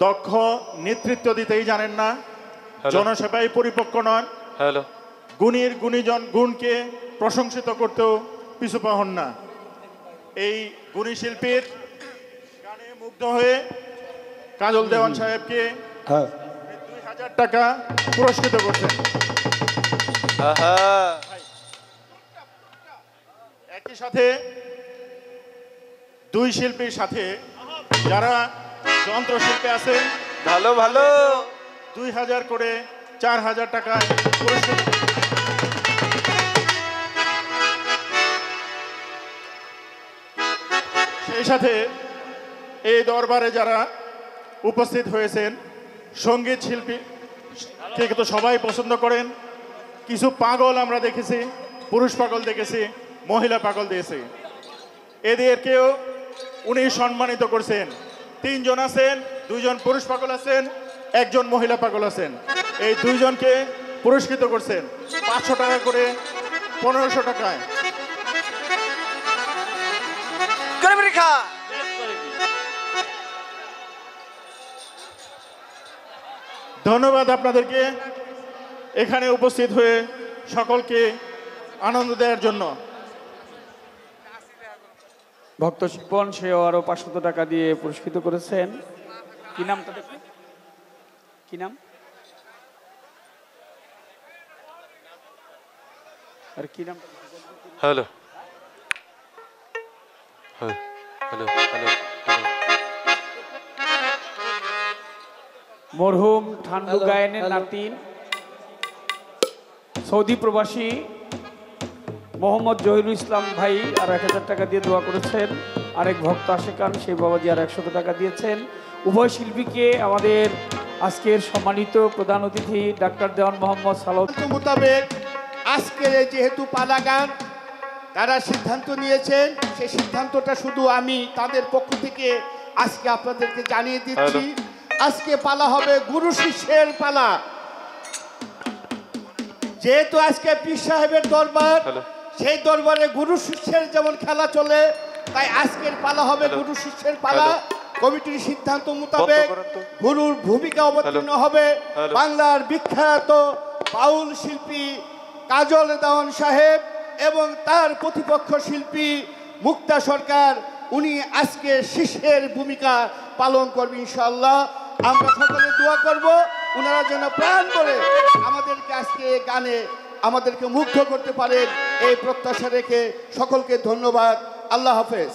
দক্ষ নেতৃত্ব দিতেই জানেন না, জনসেবায় পরিপক্ক নন, গুণীজন গুণকে প্রশংসিত করতেও পিছুপা হন না। এই গুণী শিল্পীর গানে মুগ্ধ হয়ে কাজল দেওয়ান সাহেবকে 2000 টাকা পুরস্কৃত করছেন। একই সাথে দুই শিল্পীর সাথে যারা যন্ত্রশিল্পে আছে ভালো ভালো 2000 করে 4000 টাকা পুরস্কৃত। সেই সাথে এই দরবারে যারা উপস্থিত হয়েছেন, সঙ্গীত শিল্পী কে তো সবাই পছন্দ করেন, কিছু পাগল আমরা দেখেছি, পুরুষ পাগল দেখেছি, মহিলা পাগল দিয়েছে, এদেরকেও উনি সম্মানিত করছেন। 3 জন আছেন, 2 জন পুরুষ পাগল আছেন, 1 জন মহিলা পাগল আছেন। এই 2 জনকে পুরস্কৃত করছেন 500 টাকা করে, 1500 টাকায়। ধন্যবাদ আপনাদেরকে এখানে উপস্থিত হয়ে সকলকে আনন্দ দেওয়ার জন্য। ভক্ত শিপন সেও আরো 500 টাকা দিয়ে পুরস্কৃত করেছেন। কি নামটা দেখুন, কি নাম আর কি নাম? হ্যালো হ্যালো হ্যালো মরহুম ঠান্ডু গায়েনের নাতিন সৌদি প্রবাসী মোহাম্মদ জহিরুল ইসলাম ভাই আর 1000 টাকা দিয়ে দোয়া করেছেন। আরেক ভক্ত আশেকান সেই বাবাজি আর 100 টাকা দিয়েছেন। উভয় শিল্পীকে আমাদের আজকের সম্মানিত প্রধান অতিথি ডাক্তার দেওয়ান মোহাম্মদ সালাউদ মোতাবেক আজকের যেহেতু পালা গান তারা সিদ্ধান্ত নিয়েছেন, সেই সিদ্ধান্তটা শুধু আমি তাদের পক্ষ থেকে আজকে আপনাদেরকে জানিয়ে দিচ্ছি। আজকে পালা হবে গুরু শিষ্যের পালা। যেহেতু আজকে পীর সাহেবের দরবার, সেই দরবারে গুরু শিষ্যের যেমন খেলা চলে, তাই আজকের পালা হবে গুরু শিষ্যের পালা। কমিটির সিদ্ধান্ত মোতাবেক গুরুর ভূমিকা অবতীর্ণ হবে বাংলার বিখ্যাত বাউল শিল্পী কাজল দেওয়ান সাহেব এবং তার প্রতিপক্ষ শিল্পী মুক্তা সরকার। উনি আজকে শিষ্যের ভূমিকা পালন করবে ইনশাআল্লাহ। আমরা সকলে দোয়া করব ওনারা যেন প্রাণ করে আমাদেরকে আজকে গানে আমাদেরকে মুগ্ধ করতে পারেন, এই প্রত্যাশা রেখে সকলকে ধন্যবাদ। আল্লাহ হাফেজ।